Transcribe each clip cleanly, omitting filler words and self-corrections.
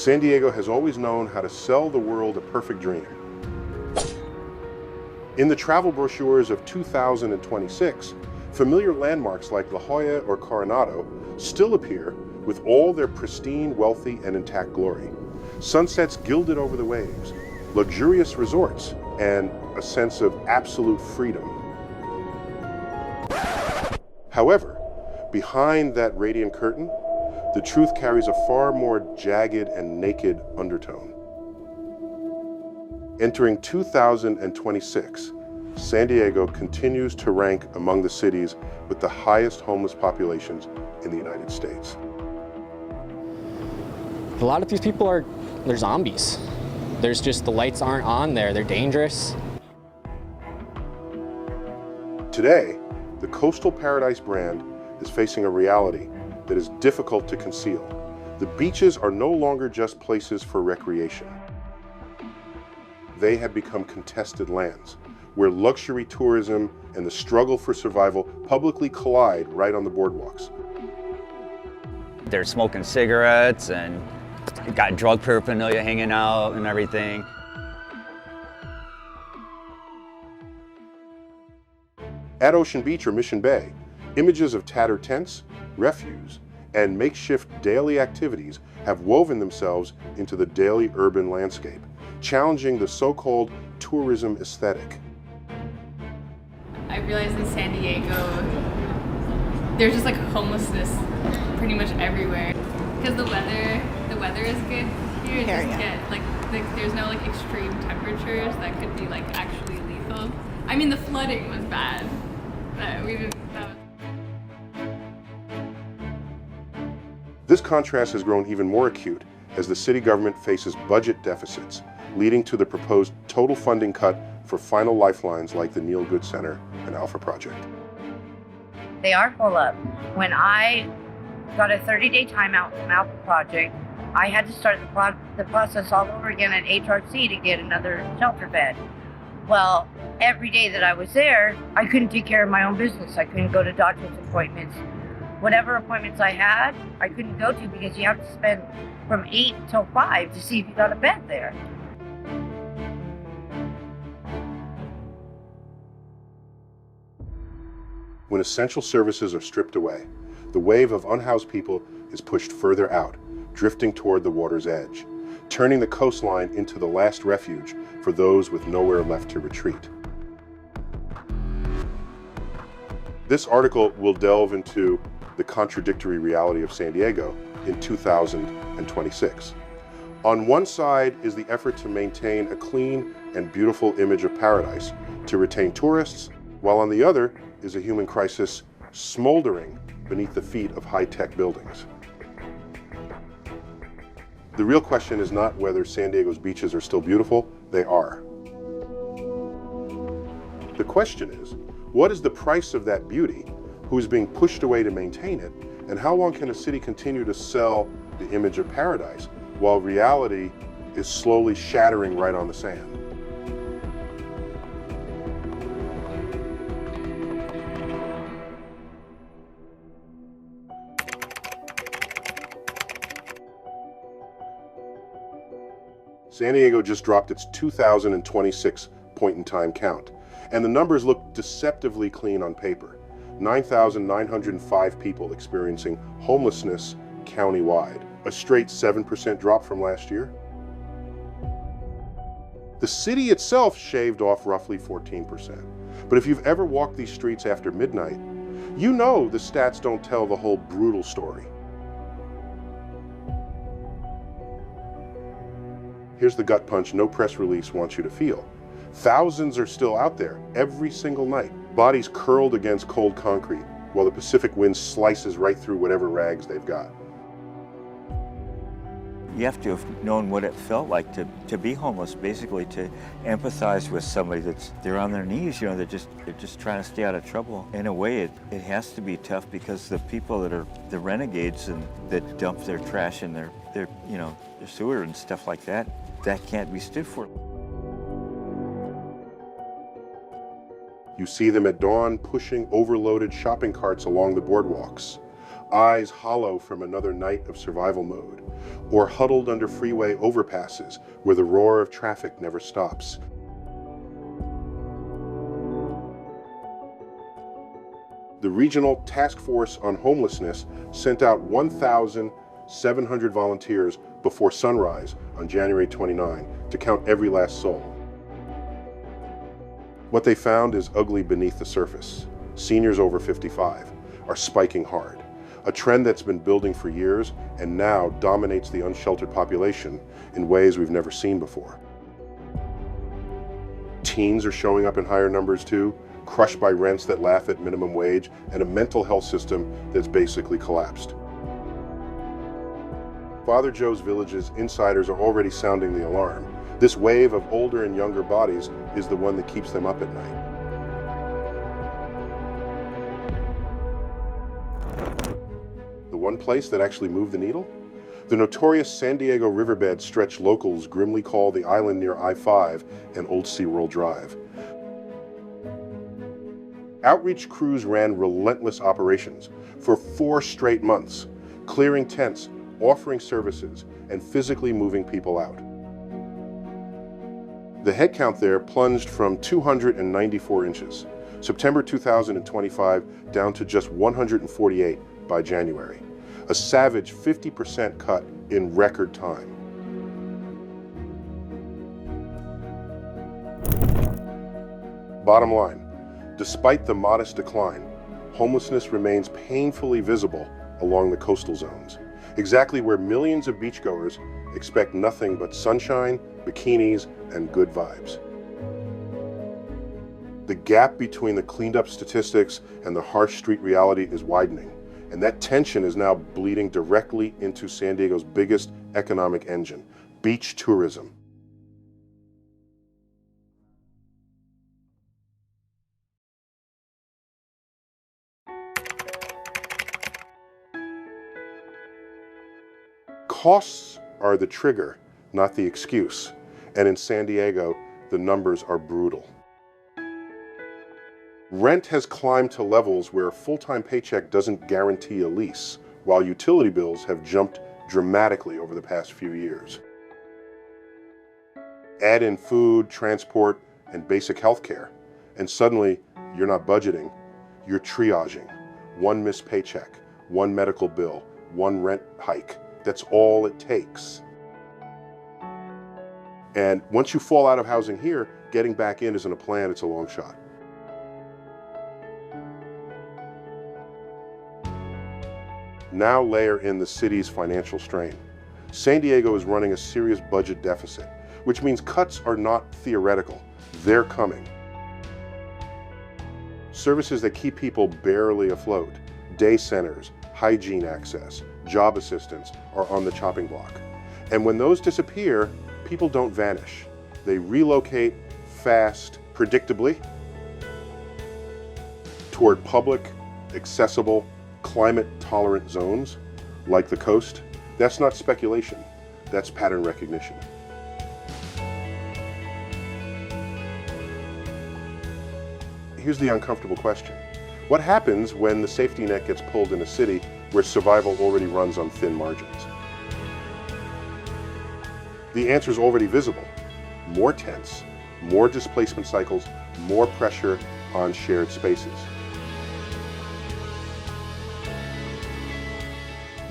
San Diego has always known how to sell the world a perfect dream. In the travel brochures of 2026, familiar landmarks like La Jolla or Coronado still appear with all their pristine, wealthy, and intact glory. Sunsets gilded over the waves, luxurious resorts, and a sense of absolute freedom. However, behind that radiant curtain, the truth carries a far more jagged and naked undertone. Entering 2026, San Diego continues to rank among the cities with the highest homeless populations in the United States. A lot of these people they're zombies. There's just, the lights aren't on there, they're dangerous. Today, the Coastal Paradise brand is facing a reality that is difficult to conceal. The beaches are no longer just places for recreation. They have become contested lands, where luxury tourism and the struggle for survival publicly collide right on the boardwalks. They're smoking cigarettes and got drug paraphernalia hanging out and everything. At Ocean Beach or Mission Bay, images of tattered tents, refuse, and makeshift daily activities have woven themselves into the daily urban landscape, challenging the so-called tourism aesthetic. I realized in San Diego, there's just like homelessness pretty much everywhere. Because the weather is good here. It doesn't get like there's no like extreme temperatures that could be like actually lethal. I mean, the flooding was bad. This contrast has grown even more acute as the city government faces budget deficits, leading to the proposed total funding cut for final lifelines like the Neil Good Center and Alpha Project. They are full up. When I got a 30-day timeout from Alpha Project, I had to start the process all over again at HRC to get another shelter bed. Well, every day that I was there, I couldn't take care of my own business. I couldn't go to doctor's appointments. Whatever appointments I had, I couldn't go to because you have to spend from 8 till 5 to see if you got a bed there. When essential services are stripped away, the wave of unhoused people is pushed further out, drifting toward the water's edge, turning the coastline into the last refuge for those with nowhere left to retreat. This article will delve into the contradictory reality of San Diego in 2026. On one side is the effort to maintain a clean and beautiful image of paradise to retain tourists, while on the other is a human crisis smoldering beneath the feet of high-tech buildings. The real question is not whether San Diego's beaches are still beautiful, they are. The question is, what is the price of that beauty, who is being pushed away to maintain it, and how long can a city continue to sell the image of paradise while reality is slowly shattering right on the sand? San Diego just dropped its 2026 point-in-time count, and the numbers look deceptively clean on paper. 9,905 people experiencing homelessness countywide, a straight 7% drop from last year. The city itself shaved off roughly 14%. But if you've ever walked these streets after midnight, you know the stats don't tell the whole brutal story. Here's the gut punch no press release wants you to feel. Thousands are still out there every single night, bodies curled against cold concrete, while the Pacific wind slices right through whatever rags they've got. You have to have known what it felt like to be homeless, basically to empathize with somebody they're on their knees, you know, they're just trying to stay out of trouble. In a way, it has to be tough because the people that are the renegades and that dump their trash in their sewer and stuff like that can't be stood for. You see them at dawn pushing overloaded shopping carts along the boardwalks, eyes hollow from another night of survival mode, or huddled under freeway overpasses where the roar of traffic never stops. The Regional Task Force on Homelessness sent out 1,700 volunteers before sunrise on January 29 to count every last soul. What they found is ugly beneath the surface. Seniors over 55 are spiking hard, a trend that's been building for years and now dominates the unsheltered population in ways we've never seen before. Teens are showing up in higher numbers too, crushed by rents that laugh at minimum wage and a mental health system that's basically collapsed. Father Joe's Village's insiders are already sounding the alarm. This wave of older and younger bodies is the one that keeps them up at night. The one place that actually moved the needle? The notorious San Diego riverbed stretch locals grimly call the island near I-5 and Old SeaWorld Drive. Outreach crews ran relentless operations for 4 straight months, clearing tents, offering services, and physically moving people out. The headcount there plunged from 294 inches, September 2025, down to just 148 by January, a savage 50% cut in record time. Bottom line, despite the modest decline, homelessness remains painfully visible along the coastal zones, exactly where millions of beachgoers expect nothing but sunshine, bikinis, and good vibes. The gap between the cleaned up statistics and the harsh street reality is widening, and that tension is now bleeding directly into San Diego's biggest economic engine, beach tourism. Costs are the trigger, not the excuse. And in San Diego, the numbers are brutal. Rent has climbed to levels where a full-time paycheck doesn't guarantee a lease, while utility bills have jumped dramatically over the past few years. Add in food, transport, and basic health care, and suddenly you're not budgeting, you're triaging. One missed paycheck, one medical bill, one rent hike. That's all it takes. And once you fall out of housing here, getting back in isn't a plan, it's a long shot. Now layer in the city's financial strain. San Diego is running a serious budget deficit, which means cuts are not theoretical, they're coming. Services that keep people barely afloat, day centers, hygiene access, job assistance are on the chopping block. And when those disappear, people don't vanish. They relocate fast, predictably, toward public, accessible, climate-tolerant zones like the coast. That's not speculation, that's pattern recognition. Here's the uncomfortable question. What happens when the safety net gets pulled in a city where survival already runs on thin margins? The answer is already visible. More tents, more displacement cycles, more pressure on shared spaces.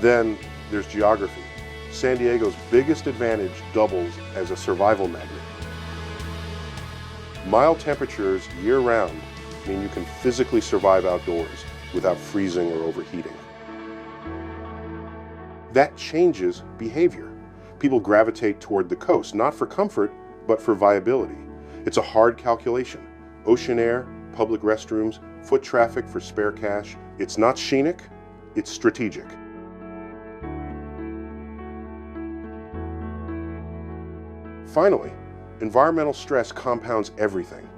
Then there's geography. San Diego's biggest advantage doubles as a survival magnet. Mild temperatures year-round mean you can physically survive outdoors without freezing or overheating. That changes behavior. People gravitate toward the coast, not for comfort, but for viability. It's a hard calculation. Ocean air, public restrooms, foot traffic for spare cash. It's not scenic, it's strategic. Finally, environmental stress compounds everything.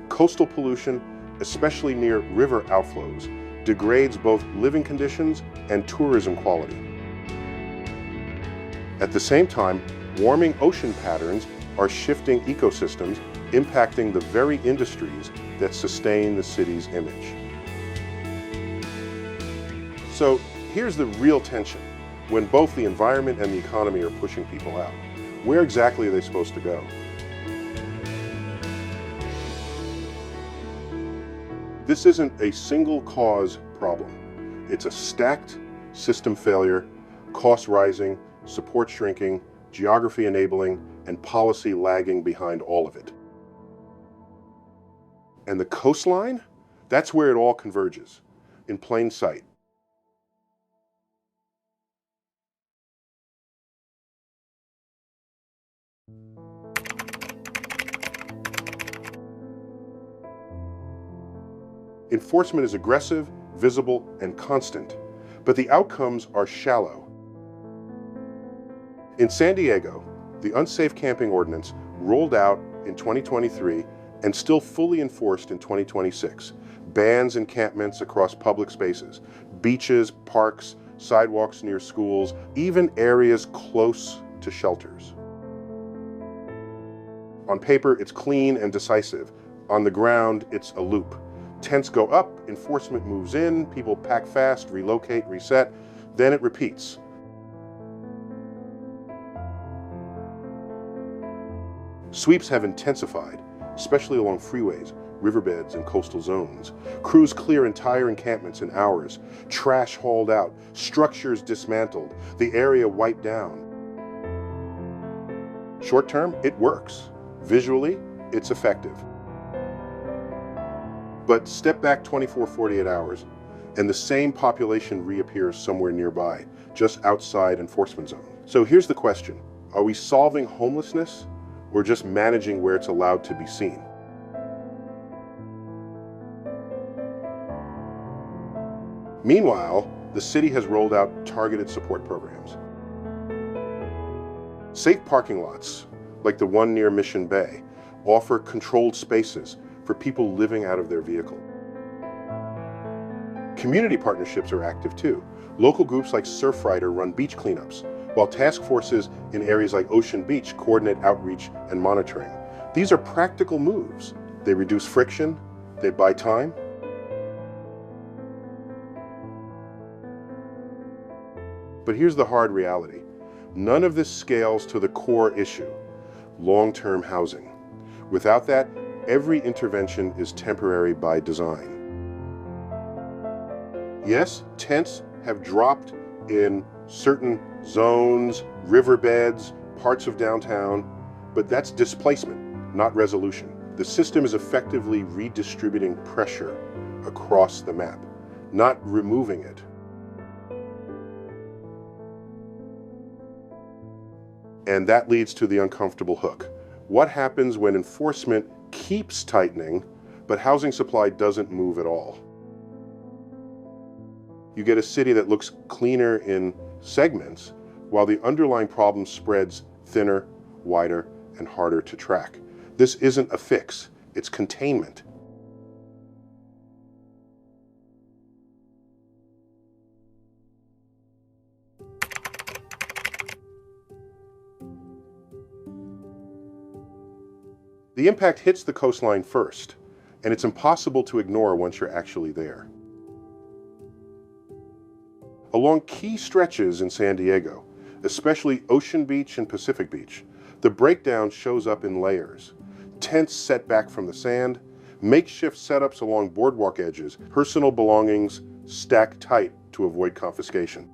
Coastal pollution, especially near river outflows, degrades both living conditions and tourism quality. At the same time, warming ocean patterns are shifting ecosystems, impacting the very industries that sustain the city's image. So here's the real tension. When both the environment and the economy are pushing people out, where exactly are they supposed to go? This isn't a single cause problem. It's a stacked system failure, cost rising, support shrinking, geography enabling, and policy lagging behind all of it. And the coastline? That's where it all converges, in plain sight. Enforcement is aggressive, visible, and constant, but the outcomes are shallow. In San Diego, the Unsafe Camping Ordinance rolled out in 2023 and still fully enforced in 2026. Bans encampments across public spaces, beaches, parks, sidewalks near schools, even areas close to shelters. On paper, it's clean and decisive. On the ground, it's a loop. Tents go up, enforcement moves in, people pack fast, relocate, reset, then it repeats. Sweeps have intensified, especially along freeways, riverbeds, and coastal zones. Crews clear entire encampments in hours, trash hauled out, structures dismantled, the area wiped down. Short term, it works. Visually, it's effective. But step back 48 hours, and the same population reappears somewhere nearby, just outside enforcement zone. So here's the question. Are we solving homelessness or just managing where it's allowed to be seen? Meanwhile, the city has rolled out targeted support programs. Safe parking lots, like the one near Mission Bay, offer controlled spaces for people living out of their vehicle. Community partnerships are active too. Local groups like Surfrider run beach cleanups, while task forces in areas like Ocean Beach coordinate outreach and monitoring. These are practical moves. They reduce friction, they buy time. But here's the hard reality. None of this scales to the core issue, long-term housing. Without that, every intervention is temporary by design. Yes, tents have dropped in certain zones, riverbeds, parts of downtown, but that's displacement, not resolution. The system is effectively redistributing pressure across the map, not removing it. And that leads to the uncomfortable hook. What happens when enforcement keeps tightening, but housing supply doesn't move at all? You get a city that looks cleaner in segments, while the underlying problem spreads thinner, wider, and harder to track. This isn't a fix, it's containment. The impact hits the coastline first, and it's impossible to ignore once you're actually there. Along key stretches in San Diego, especially Ocean Beach and Pacific Beach, the breakdown shows up in layers. Tents set back from the sand, makeshift setups along boardwalk edges, personal belongings stacked tight to avoid confiscation.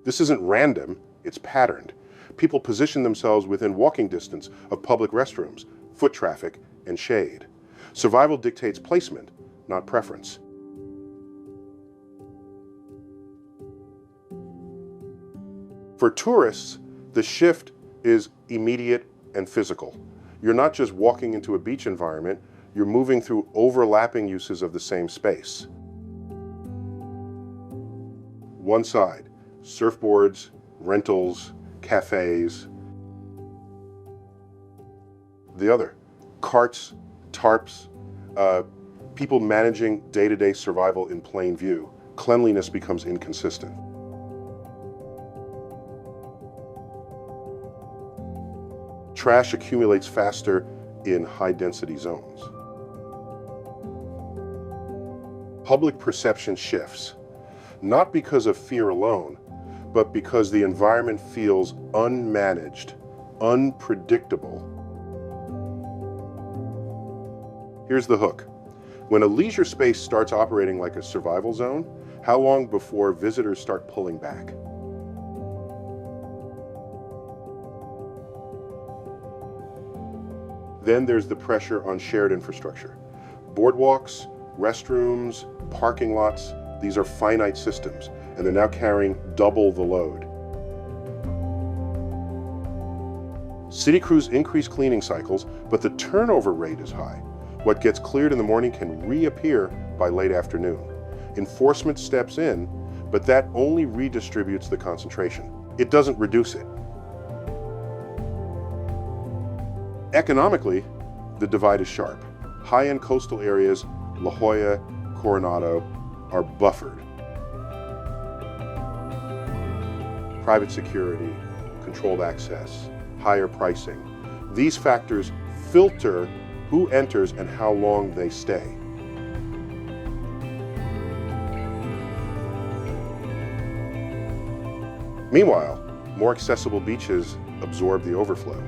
This isn't random, it's patterned. People position themselves within walking distance of public restrooms, foot traffic, and shade. Survival dictates placement, not preference. For tourists, the shift is immediate and physical. You're not just walking into a beach environment, you're moving through overlapping uses of the same space. One side, surfboards, rentals, cafes. The other, carts, tarps, people managing day-to-day survival in plain view. Cleanliness becomes inconsistent. Trash accumulates faster in high-density zones. Public perception shifts. not because of fear alone, but because the environment feels unmanaged, unpredictable. Here's the hook. When a leisure space starts operating like a survival zone, how long before visitors start pulling back? Then there's the pressure on shared infrastructure. Boardwalks, restrooms, parking lots, these are finite systems, and they're now carrying double the load. City crews increase cleaning cycles, but the turnover rate is high. What gets cleared in the morning can reappear by late afternoon. Enforcement steps in, but that only redistributes the concentration. It doesn't reduce it. Economically, the divide is sharp. High-end coastal areas, La Jolla, Coronado, are buffered. Private security, controlled access, higher pricing. These factors filter who enters and how long they stay. Meanwhile, more accessible beaches absorb the overflow.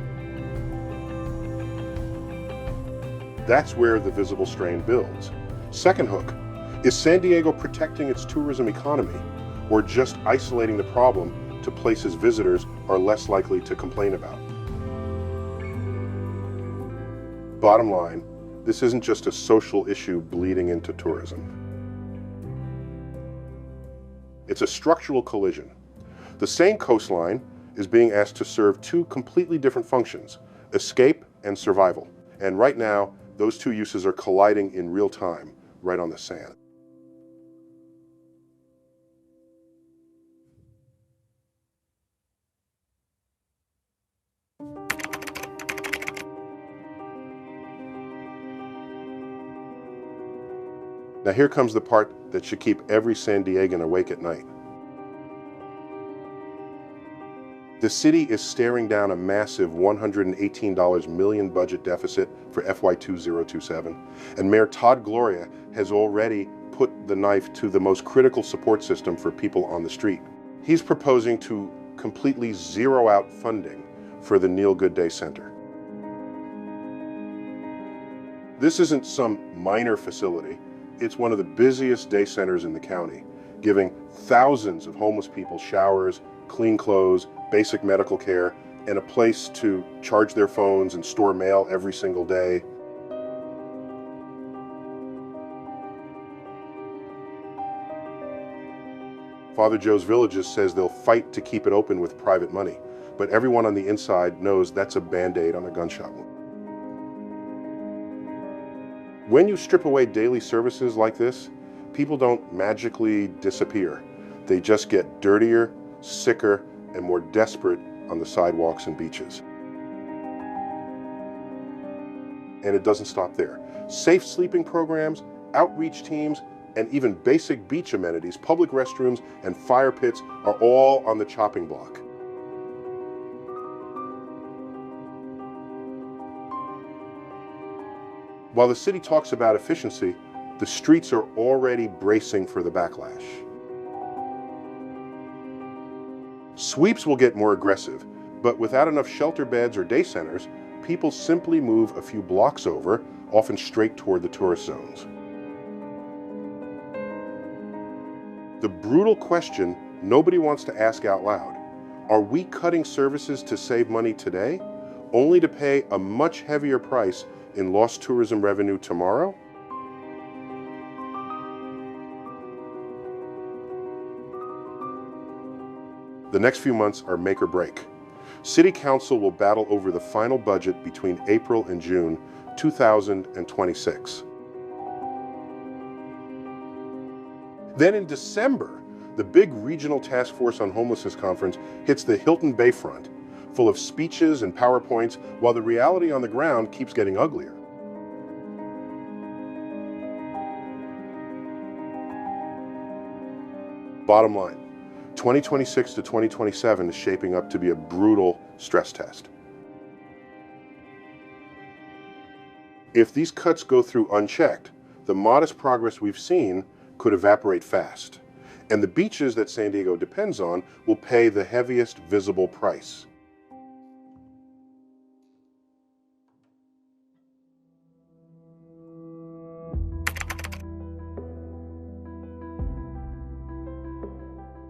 That's where the visible strain builds. Second hook, is San Diego protecting its tourism economy or just isolating the problem to places visitors are less likely to complain about? Bottom line, this isn't just a social issue bleeding into tourism. It's a structural collision. The same coastline is being asked to serve two completely different functions, escape and survival. And right now, those two uses are colliding in real time, right on the sand. Now here comes the part that should keep every San Diegan awake at night. The city is staring down a massive $118 million budget deficit for FY 2027, and Mayor Todd Gloria has already put the knife to the most critical support system for people on the street. He's proposing to completely zero out funding for the Neil Goodday Center. This isn't some minor facility. It's one of the busiest day centers in the county, giving thousands of homeless people showers, clean clothes, basic medical care, and a place to charge their phones and store mail every single day. Father Joe's Villages says they'll fight to keep it open with private money, but everyone on the inside knows that's a Band-Aid on a gunshot wound. When you strip away daily services like this, people don't magically disappear. They just get dirtier, sicker, and more desperate on the sidewalks and beaches. And it doesn't stop there. Safe sleeping programs, outreach teams, and even basic beach amenities, public restrooms, and fire pits are all on the chopping block. While the city talks about efficiency, the streets are already bracing for the backlash. Sweeps will get more aggressive, but without enough shelter beds or day centers, people simply move a few blocks over, often straight toward the tourist zones. The brutal question nobody wants to ask out loud: are we cutting services to save money today, only to pay a much heavier price in lost tourism revenue tomorrow? The next few months are make or break. City Council will battle over the final budget between April and June 2026. Then in December, the big Regional Task Force on Homelessness Conference hits the Hilton Bayfront, full of speeches and PowerPoints, while the reality on the ground keeps getting uglier. Bottom line, 2026 to 2027 is shaping up to be a brutal stress test. If these cuts go through unchecked, the modest progress we've seen could evaporate fast. And the beaches that San Diego depends on will pay the heaviest visible price.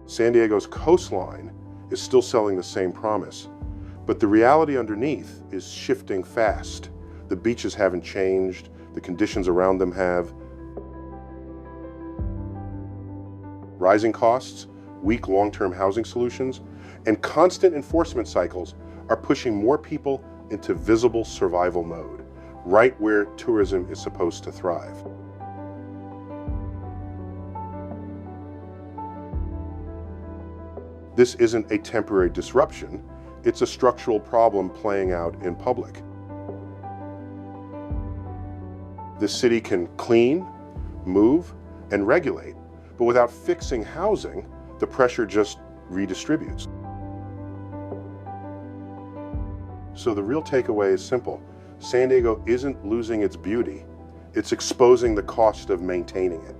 San Diego's coastline is still selling the same promise, but the reality underneath is shifting fast. The beaches haven't changed, the conditions around them have. Rising costs, weak long-term housing solutions, and constant enforcement cycles are pushing more people into visible survival mode, right where tourism is supposed to thrive. This isn't a temporary disruption, it's a structural problem playing out in public. The city can clean, move, and regulate, but without fixing housing, the pressure just redistributes. So the real takeaway is simple. San Diego isn't losing its beauty, it's exposing the cost of maintaining it.